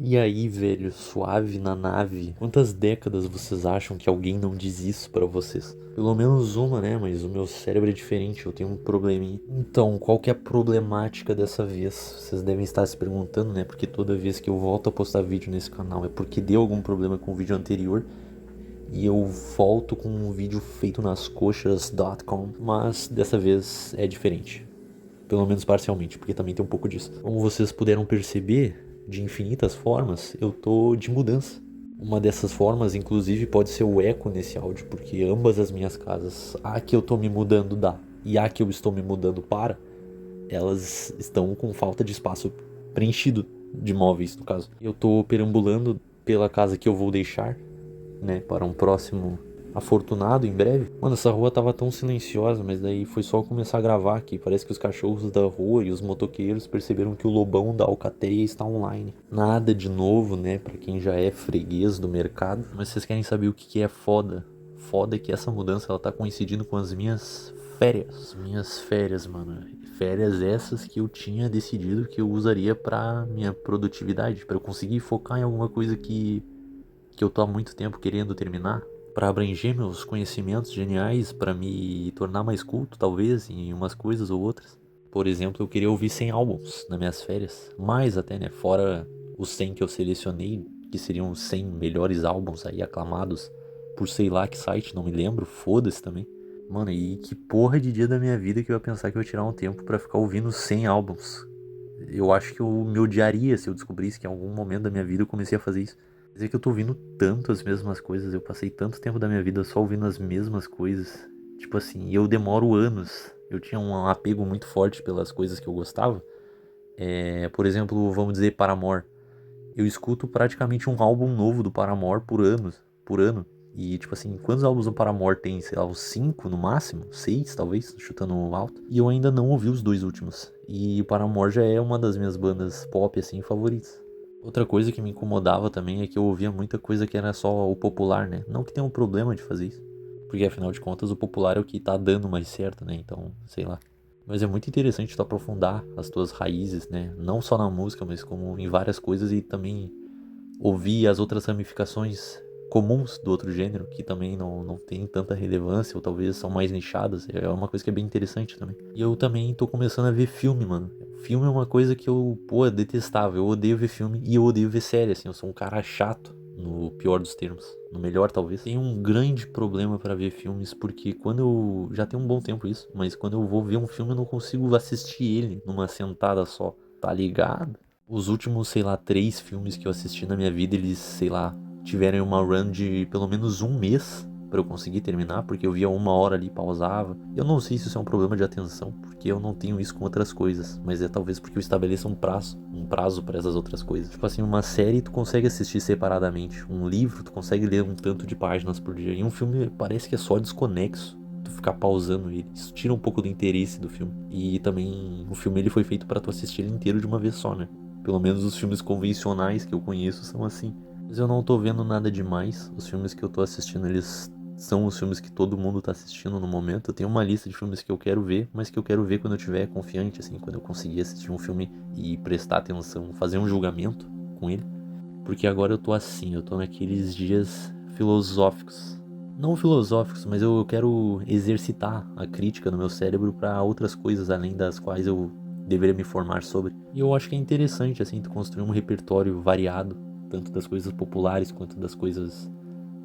E aí, velho, suave na nave. Quantas décadas vocês acham que alguém não diz isso pra vocês? Pelo menos uma, né? Mas o meu cérebro é diferente, eu tenho um probleminha. Então, qual que é a problemática dessa vez? Vocês devem estar se perguntando, né? Porque toda vez que eu volto a postar vídeo nesse canal é porque deu algum problema com o vídeo anterior. E eu volto com um vídeo feito nas coxas.com. Mas dessa vez é diferente. Pelo menos parcialmente, porque também tem um pouco disso. Como vocês puderam perceber, de infinitas formas, eu tô de mudança. Uma dessas formas, inclusive, pode ser o eco nesse áudio, porque ambas as minhas casas, a que eu tô me mudando da e a que eu estou me mudando para, elas estão com falta de espaço preenchido de móveis, no caso. Eu tô perambulando pela casa que eu vou deixar, né, para um próximo afortunado em breve. Mano, essa rua tava tão silenciosa, mas daí foi só começar a gravar aqui. Parece que os cachorros da rua e os motoqueiros perceberam que o lobão da alcateia está online. Nada de novo, né, pra quem já é freguês do mercado. Mas vocês querem saber o que é foda? Foda é que essa mudança ela tá coincidindo com as minhas férias. Minhas férias, mano. Férias essas que eu tinha decidido que eu usaria pra minha produtividade, pra eu conseguir focar em alguma coisa que eu tô há muito tempo querendo terminar, para abranger meus conhecimentos geniais, para me tornar mais culto, talvez, em umas coisas ou outras. Por exemplo, eu queria ouvir 100 álbuns nas minhas férias, mais até, né, fora os 100 que eu selecionei, que seriam os 100 melhores álbuns aí aclamados por sei lá que site, não me lembro, foda-se também. Mano, e que porra de dia da minha vida que eu ia pensar que eu ia tirar um tempo pra ficar ouvindo 100 álbuns. Eu acho que eu me odiaria se eu descobrisse que em algum momento da minha vida eu comecei a fazer isso. Quer dizer que eu tô ouvindo tanto as mesmas coisas, eu passei tanto tempo da minha vida só ouvindo as mesmas coisas. Tipo assim, eu demoro anos. Eu tinha um apego muito forte pelas coisas que eu gostava. Por exemplo, vamos dizer Paramore. Eu escuto praticamente um álbum novo do Paramore por ano. E tipo assim, quantos álbuns do Paramore tem? Sei lá, uns 5 no máximo? 6 talvez, chutando alto. E eu ainda não ouvi os dois últimos. E o Paramore já é uma das minhas bandas pop assim favoritas. Outra coisa que me incomodava também é que eu ouvia muita coisa que era só o popular, né? Não que tenha um problema de fazer isso. Porque afinal de contas o popular é o que tá dando mais certo, né? Então, sei lá. Mas é muito interessante tu aprofundar as tuas raízes, né? Não só na música, mas como em várias coisas e também ouvir as outras ramificações comuns do outro gênero, que também não tem tanta relevância, ou talvez são mais nichadas. É uma coisa que é bem interessante também. E eu também tô começando a ver filme, mano. Filme é uma coisa que eu, pô, é detestável. Eu odeio ver filme e eu odeio ver série, assim. Eu sou um cara chato, no pior dos termos. No melhor, talvez. Tenho um grande problema pra ver filmes, porque quando eu. Já tem um bom tempo isso, mas quando eu vou ver um filme, eu não consigo assistir ele numa sentada só. Tá ligado? Os últimos, sei lá, 3 filmes que eu assisti na minha vida, eles, sei lá, tiveram uma run de pelo menos um mês pra eu conseguir terminar, porque eu via 1 hora ali e pausava. Eu não sei se isso é um problema de atenção, porque eu não tenho isso com outras coisas, mas é talvez porque eu estabeleça um prazo para essas outras coisas. Tipo assim, uma série tu consegue assistir separadamente, um livro tu consegue ler um tanto de páginas por dia, e um filme parece que é só desconexo. Tu ficar pausando ele, isso tira um pouco do interesse do filme. E também o filme ele foi feito para tu assistir ele inteiro de uma vez só, né? Pelo menos os filmes convencionais que eu conheço são assim. Mas eu não tô vendo nada demais. Os filmes que eu tô assistindo, eles são os filmes que todo mundo tá assistindo no momento. Eu tenho uma lista de filmes que eu quero ver, mas que eu quero ver quando eu estiver confiante, assim, quando eu conseguir assistir um filme e prestar atenção, fazer um julgamento com ele. Porque agora eu tô assim, eu tô naqueles dias filosóficos. Não filosóficos, mas eu quero exercitar a crítica no meu cérebro para outras coisas além das quais eu deveria me formar sobre. E eu acho que é interessante, assim, tu construir um repertório variado, tanto das coisas populares quanto das coisas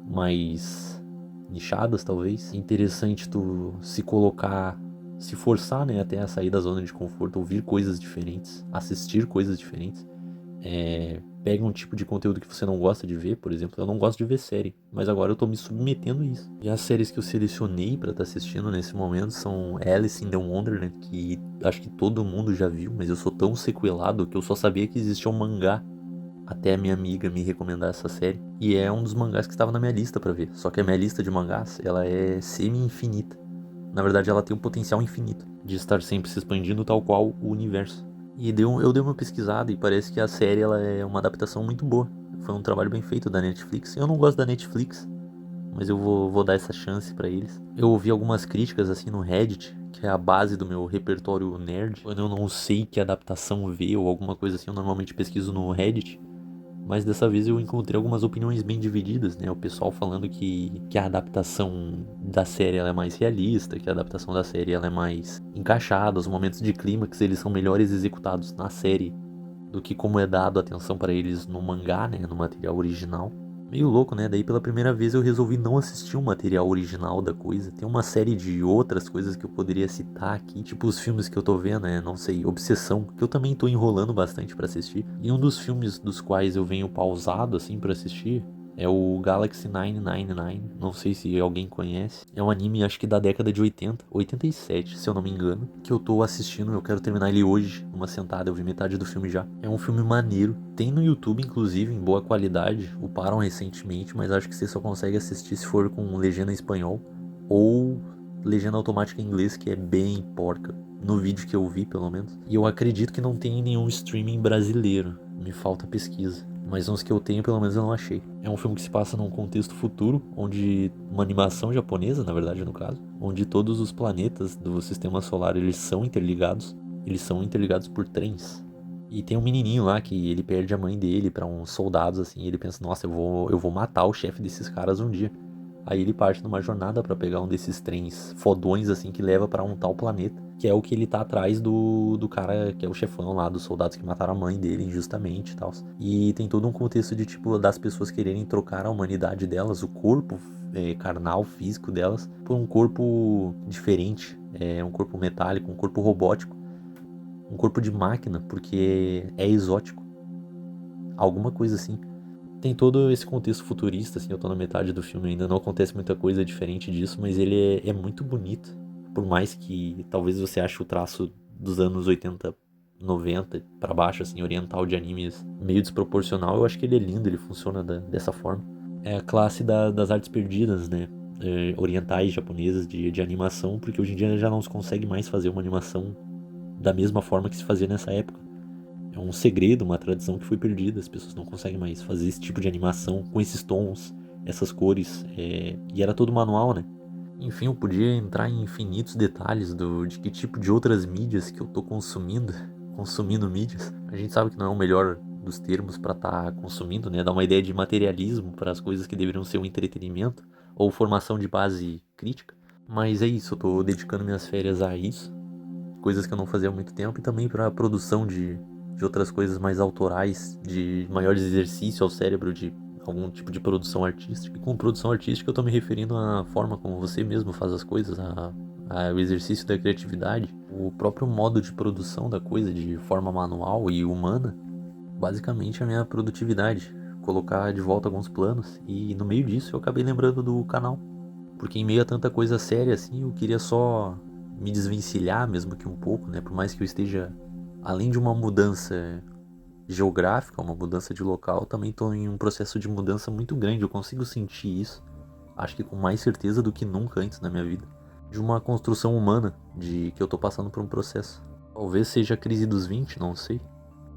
mais nichadas, talvez. É interessante tu se colocar, se forçar, né, até a sair da zona de conforto, ouvir coisas diferentes, assistir coisas diferentes. Pega um tipo de conteúdo que você não gosta de ver, por exemplo, eu não gosto de ver série, mas agora eu tô me submetendo a isso. E as séries que eu selecionei pra estar assistindo nesse momento são Alice in the Wonderland, que acho que todo mundo já viu, mas eu sou tão sequelado que eu só sabia que existia um mangá até a minha amiga me recomendar essa série. E é um dos mangás que estava na minha lista pra ver. Só que a minha lista de mangás, ela é semi-infinita. Na verdade, ela tem um potencial infinito de estar sempre se expandindo tal qual o universo. E eu dei uma pesquisada e parece que a série ela é uma adaptação muito boa. Foi um trabalho bem feito da Netflix. Eu não gosto da Netflix, mas eu vou dar essa chance pra eles. Eu ouvi algumas críticas assim no Reddit, que é a base do meu repertório nerd. Quando eu não sei que adaptação ver ou alguma coisa assim, eu normalmente pesquiso no Reddit. Mas dessa vez eu encontrei algumas opiniões bem divididas, né? O pessoal falando que a adaptação da série ela é mais realista, que a adaptação da série ela é mais encaixada, os momentos de clímax eles são melhores executados na série do que como é dado atenção para eles no mangá, né? No material original. Meio louco, né? Daí pela primeira vez eu resolvi não assistir o material original da coisa. Tem uma série de outras coisas que eu poderia citar aqui, tipo os filmes que eu tô vendo, né? Não sei, Obsessão, que eu também tô enrolando bastante pra assistir. E um dos filmes dos quais eu venho pausado assim pra assistir é o Galaxy 999, não sei se alguém conhece. É um anime, acho que da década de 80, 87, se eu não me engano, que eu tô assistindo, eu quero terminar ele hoje, numa sentada, eu vi metade do filme já. É um filme maneiro, tem no YouTube, inclusive, em boa qualidade, uparam recentemente, mas acho que você só consegue assistir se for com legenda em espanhol, ou legenda automática em inglês, que é bem porca, no vídeo que eu vi, pelo menos. E eu acredito que não tem nenhum streaming brasileiro, me falta pesquisa. Mas uns que eu tenho, pelo menos eu não achei. É um filme que se passa num contexto futuro, onde uma animação japonesa, na verdade, no caso, onde todos os planetas do sistema solar eles são interligados. Eles são interligados por trens. E tem um menininho lá que ele perde a mãe dele pra uns soldados assim. E ele pensa, nossa, eu vou matar o chefe desses caras um dia. Aí ele parte numa jornada pra pegar um desses trens fodões assim que leva pra um tal planeta, que é o que ele tá atrás do cara que é o chefão lá, dos soldados que mataram a mãe dele injustamente e tal. E tem todo um contexto de tipo das pessoas quererem trocar a humanidade delas, o corpo carnal, físico delas, por um corpo diferente, um corpo metálico, um corpo robótico, um corpo de máquina, porque é exótico, alguma coisa assim. Tem todo esse contexto futurista, assim, eu tô na metade do filme ainda, não acontece muita coisa diferente disso, mas ele é muito bonito. Por mais que talvez você ache o traço dos anos 80, 90 pra baixo, assim, oriental de animes meio desproporcional, eu acho que ele é lindo, ele funciona dessa forma. É a classe das artes perdidas, né? Orientais, japonesas de animação, porque hoje em dia já não se consegue mais fazer uma animação da mesma forma que se fazia nessa época. É um segredo, uma tradição que foi perdida. As pessoas não conseguem mais fazer esse tipo de animação com esses tons, essas cores. E era todo manual, né? Enfim, eu podia entrar em infinitos detalhes de que tipo de outras mídias que eu tô consumindo mídias. A gente sabe que não é o melhor dos termos para estar consumindo, né? Dá uma ideia de materialismo para as coisas que deveriam ser um entretenimento ou formação de base crítica. Mas é isso, eu tô dedicando minhas férias a isso, coisas que eu não fazia há muito tempo, e também para a produção de outras coisas mais autorais, de maior exercício ao cérebro, de algum tipo de produção artística. E com produção artística eu tô me referindo à forma como você mesmo faz as coisas, ao exercício da criatividade, o próprio modo de produção da coisa de forma manual e humana, basicamente a minha produtividade. Colocar de volta alguns planos, e no meio disso eu acabei lembrando do canal, porque em meio a tanta coisa séria assim, eu queria só me desvencilhar mesmo que um pouco, né? Por mais que eu esteja, além de uma mudança geográfica, uma mudança de local, eu também estou em um processo de mudança muito grande. Eu consigo sentir isso, acho que com mais certeza do que nunca antes na minha vida, de uma construção humana, de que eu estou passando por um processo. Talvez seja a crise dos 20, não sei.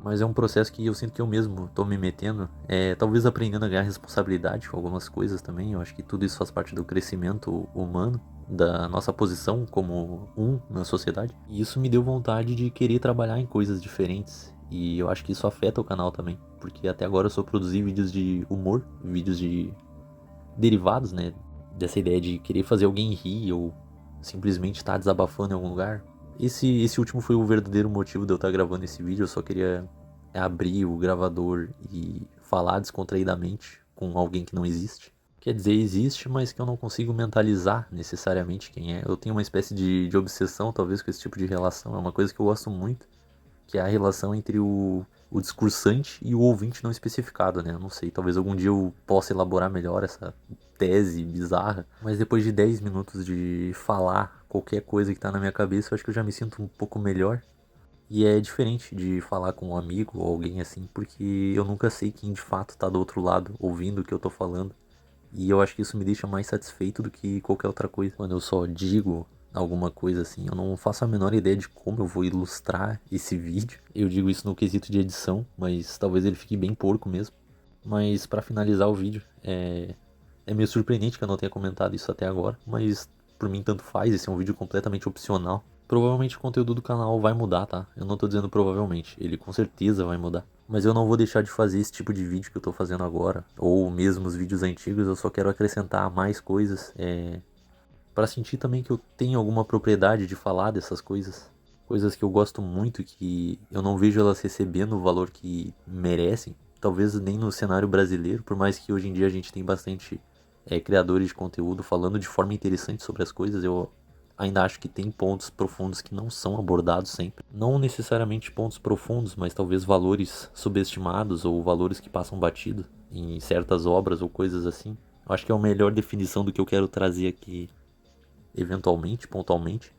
Mas é um processo que eu sinto que eu mesmo tô me metendo. Talvez aprendendo a ganhar responsabilidade com algumas coisas também. Eu acho que tudo isso faz parte do crescimento humano, da nossa posição como na sociedade. E isso me deu vontade de querer trabalhar em coisas diferentes. E eu acho que isso afeta o canal também. Porque até agora eu só produzi vídeos de humor, vídeos de derivados, né? Dessa ideia de querer fazer alguém rir ou simplesmente estar desabafando em algum lugar. Esse último foi o verdadeiro motivo de eu estar gravando esse vídeo. Eu só queria abrir o gravador e falar descontraídamente com alguém que não existe. Quer dizer, existe, mas que eu não consigo mentalizar necessariamente quem é. Eu tenho uma espécie de obsessão, talvez, com esse tipo de relação. É uma coisa que eu gosto muito, que é a relação entre o discursante e o ouvinte não especificado, né? Eu não sei, talvez algum dia eu possa elaborar melhor essa tese bizarra, mas depois de 10 minutos de falar qualquer coisa que tá na minha cabeça, eu acho que eu já me sinto um pouco melhor. E é diferente de falar com um amigo ou alguém assim, porque eu nunca sei quem de fato tá do outro lado ouvindo o que eu tô falando. E eu acho que isso me deixa mais satisfeito do que qualquer outra coisa. Quando eu só digo alguma coisa assim, eu não faço a menor ideia de como eu vou ilustrar esse vídeo. Eu digo isso no quesito de edição, mas talvez ele fique bem porco mesmo. Mas pra finalizar o vídeo, é meio surpreendente que eu não tenha comentado isso até agora, mas por mim tanto faz, esse é um vídeo completamente opcional. Provavelmente o conteúdo do canal vai mudar, tá? Eu não tô dizendo provavelmente, ele com certeza vai mudar. Mas eu não vou deixar de fazer esse tipo de vídeo que eu tô fazendo agora, ou mesmo os vídeos antigos, eu só quero acrescentar mais coisas, para sentir também que eu tenho alguma propriedade de falar dessas coisas. Coisas que eu gosto muito, que eu não vejo elas recebendo o valor que merecem. Talvez nem no cenário brasileiro, por mais que hoje em dia a gente tem bastante criadores de conteúdo falando de forma interessante sobre as coisas, eu ainda acho que tem pontos profundos que não são abordados sempre. Não necessariamente pontos profundos, mas talvez valores subestimados ou valores que passam batido em certas obras ou coisas assim. Eu acho que é a melhor definição do que eu quero trazer aqui, eventualmente, pontualmente.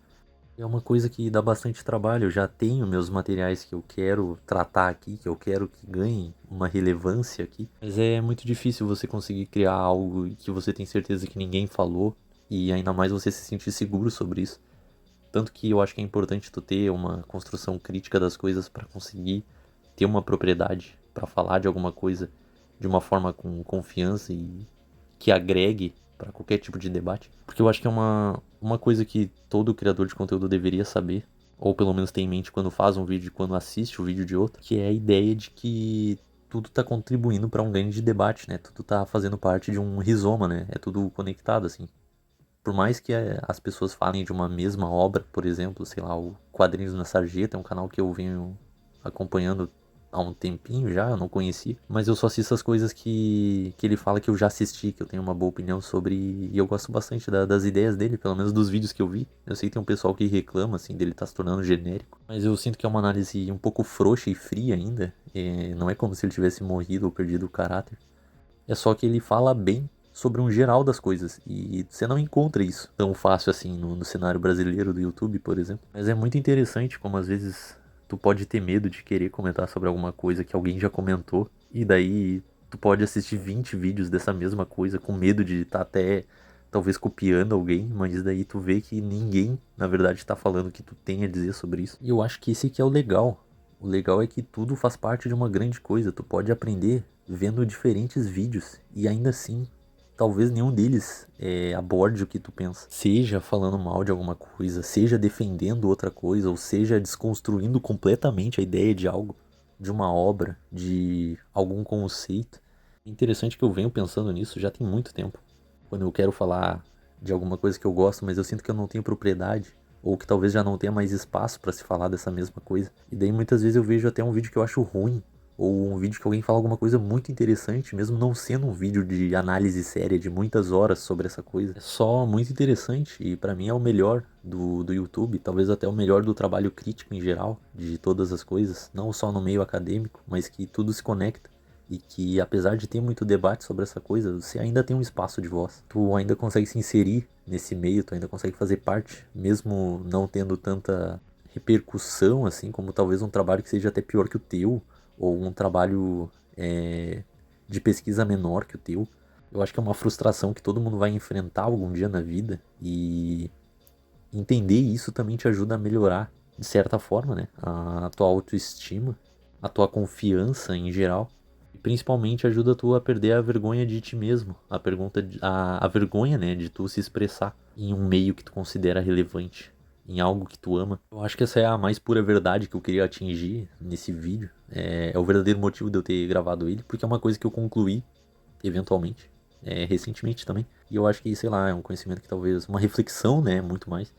É uma coisa que dá bastante trabalho. Eu já tenho meus materiais que eu quero tratar aqui, que eu quero que ganhem uma relevância aqui. Mas é muito difícil você conseguir criar algo que você tem certeza que ninguém falou e ainda mais você se sentir seguro sobre isso. Tanto que eu acho que é importante tu ter uma construção crítica das coisas para conseguir ter uma propriedade para falar de alguma coisa de uma forma com confiança e que agregue para qualquer tipo de debate. Porque eu acho que é uma coisa que todo criador de conteúdo deveria saber, ou pelo menos ter em mente quando faz um vídeo e quando assiste o vídeo de outro, que é a ideia de que tudo está contribuindo para um grande debate, né? Tudo está fazendo parte de um rizoma, né? É tudo conectado, assim. Por mais que as pessoas falem de uma mesma obra, por exemplo, sei lá, o Quadrinhos na Sarjeta é um canal que eu venho acompanhando há um tempinho já, eu não conhecia, mas eu só assisto as coisas que ele fala que eu já assisti, que eu tenho uma boa opinião sobre, e eu gosto bastante das ideias dele, pelo menos dos vídeos que eu vi. Eu sei que tem um pessoal que reclama, assim, dele tá se tornando genérico, mas eu sinto que é uma análise um pouco frouxa e fria ainda, não é como se ele tivesse morrido ou perdido o caráter. É só que ele fala bem sobre um geral das coisas. E você não encontra isso tão fácil assim no cenário brasileiro do YouTube, por exemplo. Mas é muito interessante como às vezes tu pode ter medo de querer comentar sobre alguma coisa que alguém já comentou. E daí tu pode assistir 20 vídeos dessa mesma coisa com medo de estar até talvez copiando alguém. Mas daí tu vê que ninguém na verdade está falando o que tu tem a dizer sobre isso. E eu acho que esse aqui é o legal. O legal é que tudo faz parte de uma grande coisa. Tu pode aprender vendo diferentes vídeos e ainda assim, talvez nenhum deles aborde o que tu pensa. Seja falando mal de alguma coisa, seja defendendo outra coisa, ou seja desconstruindo completamente a ideia de algo, de uma obra, de algum conceito. É interessante que eu venho pensando nisso já tem muito tempo. Quando eu quero falar de alguma coisa que eu gosto, mas eu sinto que eu não tenho propriedade, ou que talvez já não tenha mais espaço para se falar dessa mesma coisa. E daí muitas vezes eu vejo até um vídeo que eu acho ruim, ou um vídeo que alguém fala alguma coisa muito interessante, mesmo não sendo um vídeo de análise séria de muitas horas sobre essa coisa. É só muito interessante e pra mim é o melhor do YouTube, talvez até o melhor do trabalho crítico em geral, de todas as coisas, não só no meio acadêmico, mas que tudo se conecta. E que apesar de ter muito debate sobre essa coisa, você ainda tem um espaço de voz. Tu ainda consegue se inserir nesse meio, tu ainda consegue fazer parte, mesmo não tendo tanta repercussão, assim, como talvez um trabalho que seja até pior que o teu, ou um trabalho de pesquisa menor que o teu. Eu acho que é uma frustração que todo mundo vai enfrentar algum dia na vida, e entender isso também te ajuda a melhorar, de certa forma, né? A tua autoestima, a tua confiança em geral. E principalmente ajuda tu a perder a vergonha de ti mesmo. A vergonha, né, de tu se expressar em um meio que tu considera relevante, em algo que tu ama. Eu acho que essa é a mais pura verdade que eu queria atingir nesse vídeo. É o verdadeiro motivo de eu ter gravado ele, porque é uma coisa que eu concluí, eventualmente, recentemente também. E eu acho que, sei lá, é um conhecimento que talvez, uma reflexão, né, muito mais,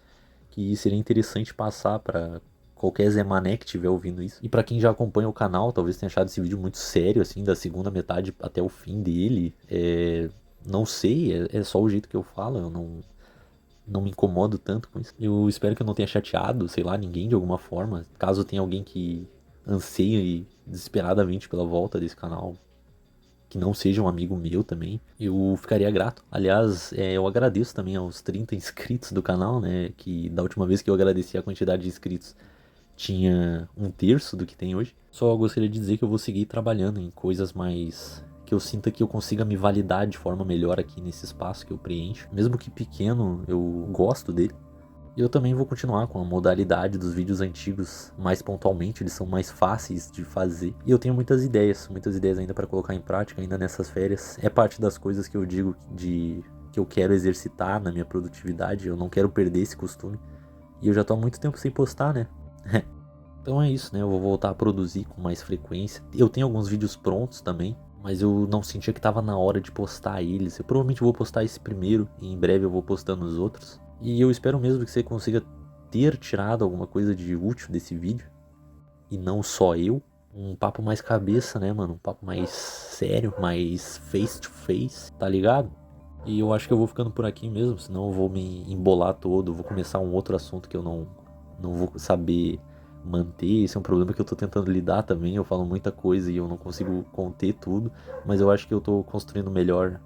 que seria interessante passar para qualquer Zé Mané que estiver ouvindo isso. E para quem já acompanha o canal, talvez tenha achado esse vídeo muito sério, assim, da segunda metade até o fim dele. Não sei, é só o jeito que eu falo, eu não me incomodo tanto com isso. Eu espero que eu não tenha chateado, sei lá, ninguém de alguma forma. Caso tenha alguém que anseie desesperadamente pela volta desse canal, que não seja um amigo meu também, eu ficaria grato. Aliás, eu agradeço também aos 30 inscritos do canal, né? Que da última vez que eu agradeci a quantidade de inscritos tinha um terço do que tem hoje. Só gostaria de dizer que eu vou seguir trabalhando em coisas mais que eu sinta que eu consiga me validar de forma melhor aqui nesse espaço que eu preencho. Mesmo que pequeno, eu gosto dele. E eu também vou continuar com a modalidade dos vídeos antigos mais pontualmente, eles são mais fáceis de fazer. E eu tenho muitas ideias ainda para colocar em prática ainda nessas férias. É parte das coisas que eu digo que eu quero exercitar na minha produtividade, eu não quero perder esse costume E eu já tô há muito tempo sem postar, né? Então é isso, né? Eu vou voltar a produzir com mais frequência. Eu tenho alguns vídeos prontos também, mas eu não sentia que tava na hora de postar eles. Eu provavelmente vou postar esse primeiro e em breve eu vou postando os outros. E eu espero mesmo que você consiga ter tirado alguma coisa de útil desse vídeo. E não só eu. Um papo mais cabeça, né, mano? Um papo mais sério, mais face to face, tá ligado? E eu acho que eu vou ficando por aqui mesmo, senão eu vou me embolar todo, vou começar um outro assunto que eu não vou saber manter. Esse é um problema que eu tô tentando lidar também. Eu falo muita coisa e eu não consigo conter tudo, mas eu acho que eu tô construindo melhor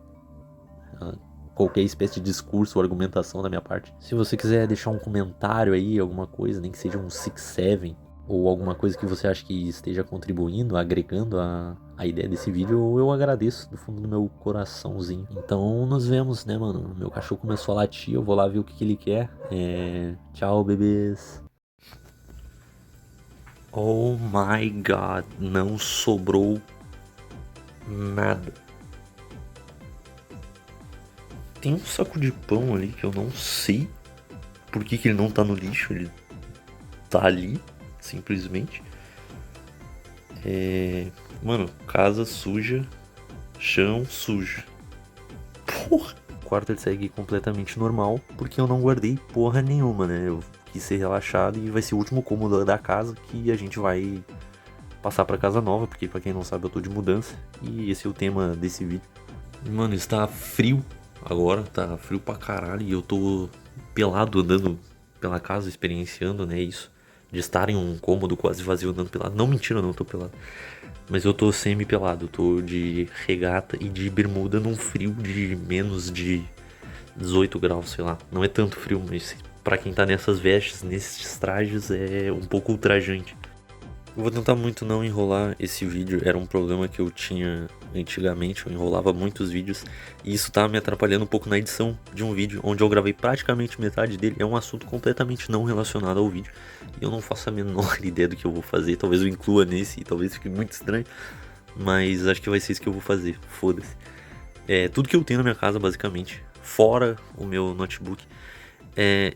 qualquer espécie de discurso ou argumentação da minha parte. Se você quiser deixar um comentário aí, alguma coisa, nem que seja um 6-7, ou alguma coisa que você acha que esteja contribuindo, agregando a ideia desse vídeo, eu agradeço do fundo do meu coraçãozinho. Então nos vemos, né, mano? Meu cachorro começou a latir, eu vou lá ver o que ele quer. Tchau, bebês. Oh my god, não sobrou nada. Tem um saco de pão ali que eu não sei por que ele não tá no lixo, ele tá ali. Simplesmente. Mano, casa suja, chão sujo. Porra! O quarto ele segue completamente normal, porque eu não guardei porra nenhuma, né? Eu quis ser relaxado e vai ser o último cômodo da casa que a gente vai passar pra casa nova, porque pra quem não sabe eu tô de mudança. E esse é o tema desse vídeo. Mano, está frio agora, tá frio pra caralho e eu tô pelado andando pela casa, experienciando, né, isso. De estar em um cômodo quase vazio andando pelado. Não, mentira, eu não tô pelado. Mas eu tô semi-pelado. Eu tô de regata e de bermuda num frio de menos de 18 graus, sei lá. Não é tanto frio, mas pra quem tá nessas vestes, nesses trajes, é um pouco ultrajante. Eu vou tentar muito não enrolar esse vídeo, era um problema que eu tinha antigamente, eu enrolava muitos vídeos e isso tá me atrapalhando um pouco na edição de um vídeo onde eu gravei praticamente metade dele, é um assunto completamente não relacionado ao vídeo e eu não faço a menor ideia do que eu vou fazer, talvez eu inclua nesse e talvez fique muito estranho, mas acho que vai ser isso que eu vou fazer, foda-se. Tudo que eu tenho na minha casa basicamente, fora o meu notebook, é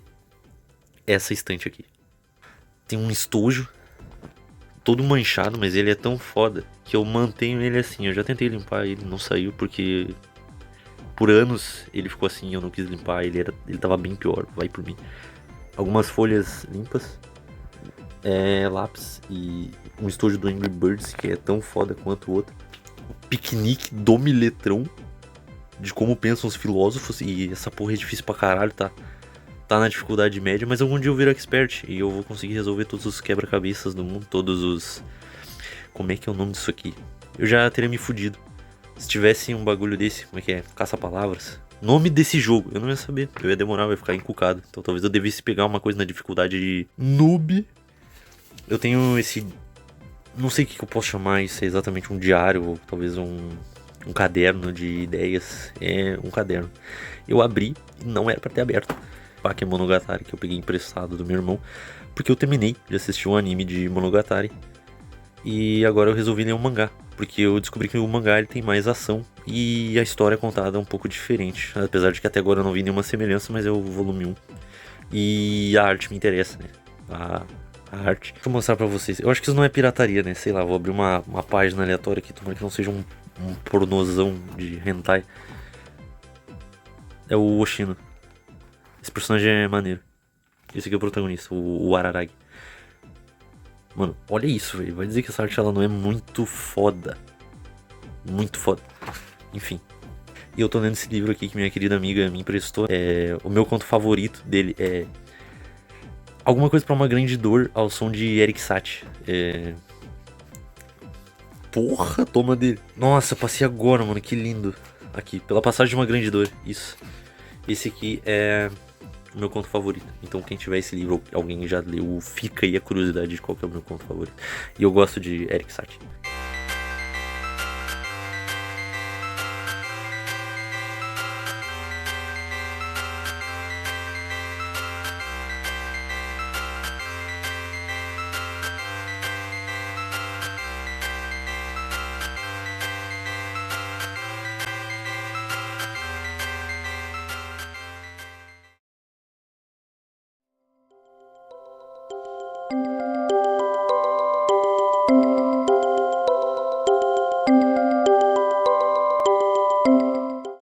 essa estante aqui. Tem um estojo todo manchado, mas ele é tão foda que eu mantenho ele assim. Eu já tentei limpar ele, não saiu porque por anos ele ficou assim, eu não quis limpar, ele tava bem pior, vai por mim. Algumas folhas limpas, lápis e um estojo do Angry Birds que é tão foda quanto o outro. O piquenique do Miletrão, de como pensam os filósofos, e essa porra é difícil pra caralho, tá na dificuldade média, mas algum dia eu viro expert e eu vou conseguir resolver todos os quebra-cabeças do mundo, todos os... Como é que é o nome disso aqui? Eu já teria me fudido. Se tivesse um bagulho desse, como é que é? Caça-palavras. Nome desse jogo, eu não ia saber. Eu ia demorar, eu ia ficar encucado. Então talvez eu devesse pegar uma coisa na dificuldade de noob. Eu tenho esse... Não sei o que eu posso chamar isso, é exatamente um diário, ou talvez um caderno de ideias. É um caderno. Eu abri e não era pra ter aberto. Bakemonogatari, que eu peguei emprestado do meu irmão, porque eu terminei de assistir um anime de Monogatari e agora eu resolvi ler um mangá, porque eu descobri que o mangá ele tem mais ação e a história é contada um pouco diferente, apesar de que até agora eu não vi nenhuma semelhança, mas é o volume 1 e a arte me interessa, né? A arte. Deixa eu mostrar pra vocês. Eu acho que isso não é pirataria, né? Sei lá, vou abrir uma página aleatória aqui, tomara que não seja um pornozão de hentai. É o Oshino. Esse personagem é maneiro. Esse aqui é o protagonista, o Araragi. Mano, olha isso, velho. Vai dizer que essa arte ela não é muito foda. Muito foda. Enfim. E eu tô lendo esse livro aqui que minha querida amiga me emprestou. O meu conto favorito dele é Alguma Coisa pra Uma Grande Dor ao som de Eric Satie. Porra, toma dele. Nossa, passei agora, mano. Que lindo. Aqui, Pela Passagem de uma Grande Dor. Isso. Esse aqui é o meu conto favorito. Então quem tiver esse livro, alguém já leu, fica aí a curiosidade de qual que é o meu conto favorito. E eu gosto de Eric Satie.